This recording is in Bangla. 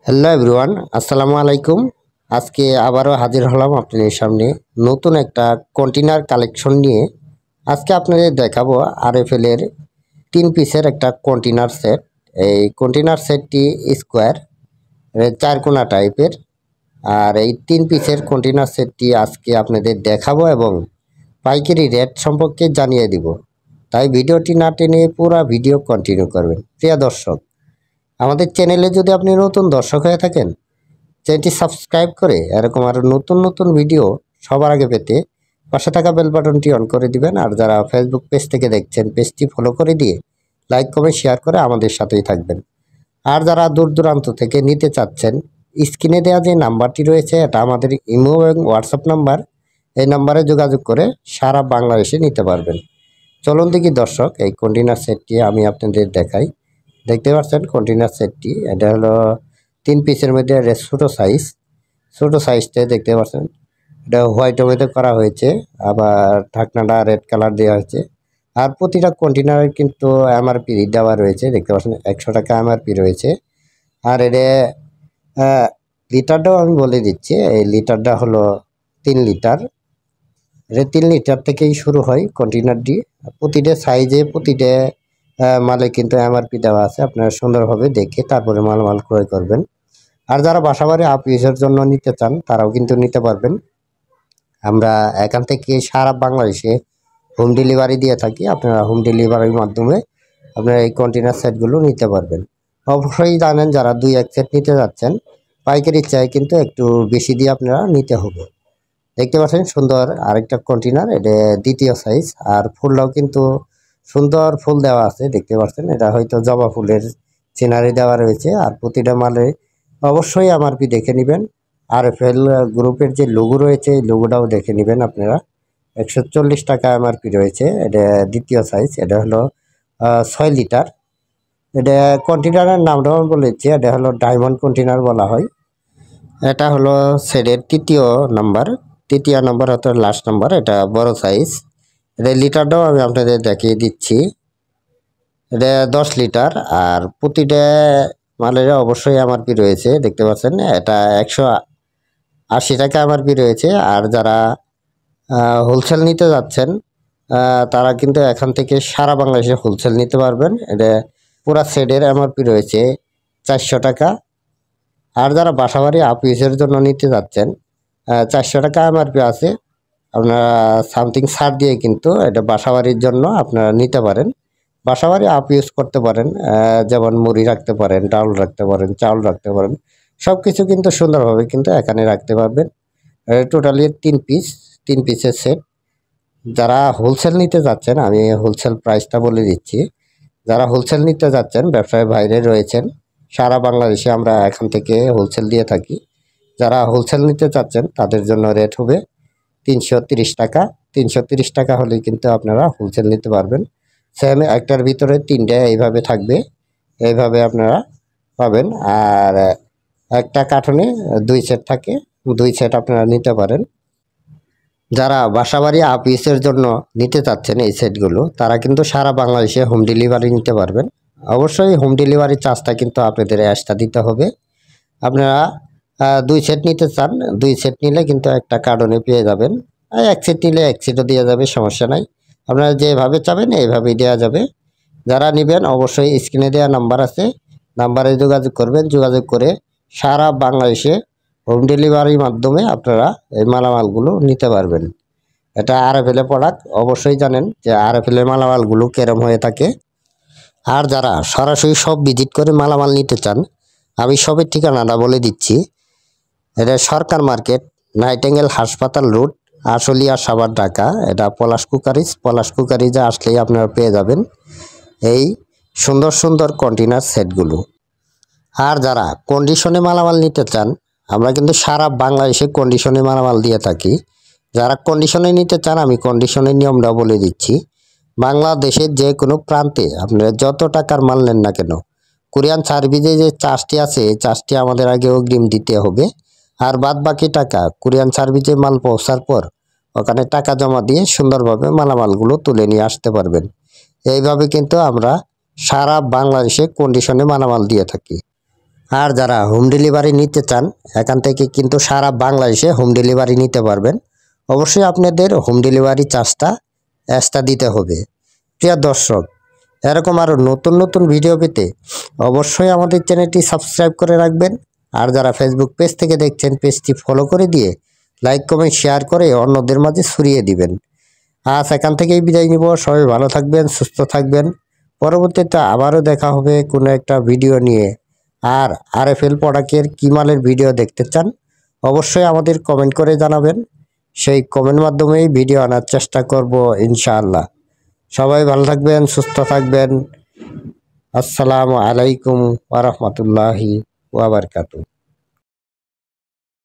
হ্যালো এভরিওয়ান, আসসালামু আলাইকুম। আজকে আবারও হাজির হলাম আপনাদের সামনে নতুন একটা কন্টেনার কালেকশন নিয়ে। আজকে আপনাদের দেখাবো আরএফএল এর 3 পিসের একটা কন্টেনার সেট। এই কন্টেনার সেটটি স্কোয়ার, চারকোনা টাইপের। আর এই 3 পিসের কন্টেনার সেটটি আজকে আপনাদের দেখাবো এবং পাইকারি রেট সম্পর্কে জানিয়ে দিব। তাই ভিডিওটি না টেনে পুরো ভিডিও কন্টিনিউ করবেন। প্রিয় দর্শক, আমাদের চ্যানেলে যদি আপনি নতুন দর্শক হয়ে থাকেন, চ্যানেলটি সাবস্ক্রাইব করে এরকম আরও নতুন নতুন ভিডিও সবার আগে পেতে পাশে থাকা বেল বাটনটি অন করে দিবেন। আর যারা ফেসবুক পেজ থেকে দেখছেন, পেজটি ফলো করে দিয়ে লাইক কমেন্ট শেয়ার করে আমাদের সাথেই থাকবেন। আর যারা দূর দূরান্ত থেকে নিতে চাচ্ছেন, স্ক্রিনে দেওয়া যে নাম্বারটি রয়েছে এটা আমাদের ইমো এবং হোয়াটসঅ্যাপ নাম্বার। এই নাম্বারে যোগাযোগ করে সারা বাংলাদেশে নিতে পারবেন। চলুন দেখি দর্শক, এই কন্টেনার সেটটি আমি আপনাদের দেখাই। দেখতে পাচ্ছেন কন্টেনার সেটটি, এটা হলো 3 পিসের মধ্যে ছোটো সাইজটা দেখতে পাচ্ছেন। এটা হোয়াইটের মধ্যে করা হয়েছে, আবার ঢাকনাটা রেড কালার দেওয়া হয়েছে। আর প্রতিটা কন্টেনারের কিন্তু এমআরপি দেওয়া রয়েছে, দেখতে পাচ্ছেন 100 টাকা এমআরপি রয়েছে। আর এটা লিটারটাও আমি বলে দিচ্ছি, এই লিটারটা হলো 3 লিটার। এটা 3 লিটার থেকেই শুরু হয় কন্টেনারটি। প্রতিটা সাইজে প্রতিটা মালে কিন্তু এমআরপি দেওয়া আছে, আপনারা সুন্দরভাবে দেখে তারপরে মাল ক্রয় করবেন। আর যারা বাসাবাড়ি আপ ইউজের জন্য নিতে চান তারাও কিন্তু নিতে পারবেন। আমরা এখান থেকে সারা বাংলাদেশে হোম ডেলিভারি দিয়ে থাকি। আপনারা হোম ডেলিভারির মাধ্যমে আপনারা এই কন্টেনার সেটগুলো নিতে পারবেন। অবশ্যই জানেন যারা 2-1 সেট নিতে যাচ্ছেন, পাইকারি চাই কিন্তু একটু বেশি দিয়ে আপনারা নিতে হবে। দেখতে পাচ্ছেন সুন্দর আরেকটা কন্টেনার, এটা দ্বিতীয় সাইজ। আর ফুলটাও কিন্তু সুন্দর ফুল দেওয়া আছে, দেখতে পাচ্ছেন। এটা হয়তো জবা ফুলের সিনারি দেওয়া রয়েছে। আর প্রতিটা মালে অবশ্যই এমআরপি দেখে নেবেন। আরএফএল গ্রুপের যে লোগো রয়েছে এই লোগোটাও দেখে নেবেন আপনারা। 140 টাকা এমআরপি রয়েছে। এটা দ্বিতীয় সাইজ, এটা হলো 6 লিটার। এটা কন্টেনারের নামটাও আমি বলেছি, এটা হলো ডায়মন্ড কন্টেনার বলা হয়। এটা হলো সেটের তৃতীয় নম্বর অর্থাৎ লাস্ট নাম্বার, এটা বড় সাইজ। এটা লিটারটাও আমি আপনাদের দেখিয়ে দিচ্ছি, এটা 10 লিটার। আর প্রতিটা মালের অবশ্যই এমআরপি রয়েছে, দেখতে পাচ্ছেন। এটা 180 টাকা এমআরপি রয়েছে। আর যারা হোলসেল নিতে যাচ্ছেন তারা কিন্তু এখান থেকে সারা বাংলাদেশে হোলসেল নিতে পারবেন। এটা পুরা সেটের এমআরপি রয়েছে 400 টাকা। আর যারা বাসাবাড়ি আপ ইউজের জন্য নিতে যাচ্ছেন, 400 টাকা এমআরপি আছে। আপনারা সামথিং ছাড় দিয়ে কিন্তু এটা বাসাবাড়ির জন্য আপনারা নিতে পারেন। বাসাবাড়ি আপ ইউজ করতে পারেন, যেমন মুড়ি রাখতে পারেন, ডাল রাখতে পারেন, চাউল রাখতে পারেন, সব কিছু কিন্তু সুন্দরভাবে কিন্তু এখানে রাখতে পারবেন। টোটালি 3 পিসের সেট। যারা হোলসেল নিতে যাচ্ছেন, আমি হোলসেল প্রাইসটা বলে দিচ্ছি। যারা হোলসেল নিতে যাচ্ছেন, ব্যবসায় বাইরে রয়েছেন, সারা বাংলাদেশে আমরা এখান থেকে হোলসেল দিয়ে থাকি। যারা হোলসেল নিতে চাচ্ছেন তাদের জন্য রেট হবে 330 টাকা। 330 টাকা হলেই কিন্তু আপনারা হোলসেল নিতে পারবেন। সেম একটার ভিতরে 3টে এইভাবে থাকবে, এইভাবে আপনারা পাবেন। আর একটা কার্টনে 2 সেট থাকে, 2 সেট আপনারা নিতে পারেন। যারা বাসাবাড়ি আপ ইউজের জন্য নিতে চাচ্ছেন এই সেটগুলো, তারা কিন্তু সারা বাংলাদেশে হোম ডেলিভারি নিতে পারবেন। অবশ্যই হোম ডেলিভারি চার্জটা কিন্তু আপনাদের এক্সট্রা দিতে হবে। আপনারা 2 সেট নিতে চান, 2 সেট নিলে কিন্তু একটা কার্টনে পেয়ে যাবেন। আর 1 সেট নিলে 1 সেটও দেওয়া যাবে, সমস্যা নাই। আপনারা যেভাবে চাবেন এইভাবেই দেওয়া যাবে। যারা নেবেন অবশ্যই স্ক্রিনে দেওয়া নাম্বার আছে, নাম্বারে যোগাযোগ করবেন। যোগাযোগ করে সারা বাংলাদেশে হোম ডেলিভারির মাধ্যমে আপনারা এই মালামালগুলো নিতে পারবেন। এটা আরএফএল প্রোডাক্ট, অবশ্যই জানেন যে আরএফএল মালামালগুলো কেরম হয়ে থাকে। আর যারা সরাসরি সব ভিজিট করে মালামাল নিতে চান, আমি সবের ঠিকানাটা বলে দিচ্ছি। এটা সরকার মার্কেট, নাইটেঙ্গেল হাসপাতাল রোড, আশুলিয়া, সাভার, ঢাকা। এটা পলাশ কুকারিজে আসলেই আপনারা পেয়ে যাবেন এই সুন্দর সুন্দর কন্টেনার সেটগুলো। আর যারা কন্ডিশনে মালামাল নিতে চান, আমরা কিন্তু সারা বাংলাদেশে কন্ডিশনে মালামাল দিয়ে থাকি। যারা কন্ডিশনে নিতে চান, আমি কন্ডিশনের নিয়মটা বলে দিচ্ছি। বাংলাদেশের যে কোনো প্রান্তে আপনারা যত টাকার মাল নেন না কেন, কোরিয়ান সার্ভিসে যে চার্জটি আছে এই চার্জটি আমাদের আগে অগ্রিম দিতে হবে। আর বাদ বাকি টাকা কোরিয়ান সার্ভিসে মাল পৌঁছার পর ওখানে টাকা জমা দিয়ে সুন্দরভাবে মালামালগুলো তুলে নিয়ে আসতে পারবেন। এইভাবে কিন্তু আমরা সারা বাংলাদেশে কন্ডিশনে মালামাল দিয়ে থাকি। আর যারা হোম ডেলিভারি নিতে চান এখান থেকে কিন্তু সারা বাংলাদেশে হোম ডেলিভারি নিতে পারবেন। অবশ্যই আপনাদের হোম ডেলিভারি চার্জটা এক্সট্রা দিতে হবে। প্রিয় দর্শক, এরকম আরও নতুন নতুন ভিডিও পেতে অবশ্যই আমাদের চ্যানেলটি সাবস্ক্রাইব করে রাখবেন। আর যারা ফেসবুক পেজ থেকে দেখছেন পেজটি ফলো করে দিয়ে লাইক কমেন্ট শেয়ার করে অন্যদের মাঝে ছড়িয়ে দিবেন। আজ এখান থেকেই বিদায় নিব। সবাই ভালো থাকবেন, সুস্থ থাকবেন। পরবর্তীতে আবারও দেখা হবে কোনো একটা ভিডিও নিয়ে। আর আরএফএল প্রোডাক্টের কি মালের ভিডিও দেখতে চান অবশ্যই আমাদের কমেন্ট করে জানাবেন। সেই কমেন্ট মাধ্যমেই ভিডিও আনার চেষ্টা করব ইনশাআল্লাহ। সবাই ভালো থাকবেন, সুস্থ থাকবেন। আসসালামু আলাইকুম ওয়া রাহমাতুল্লাহি ওয়া বারাকাতুহু।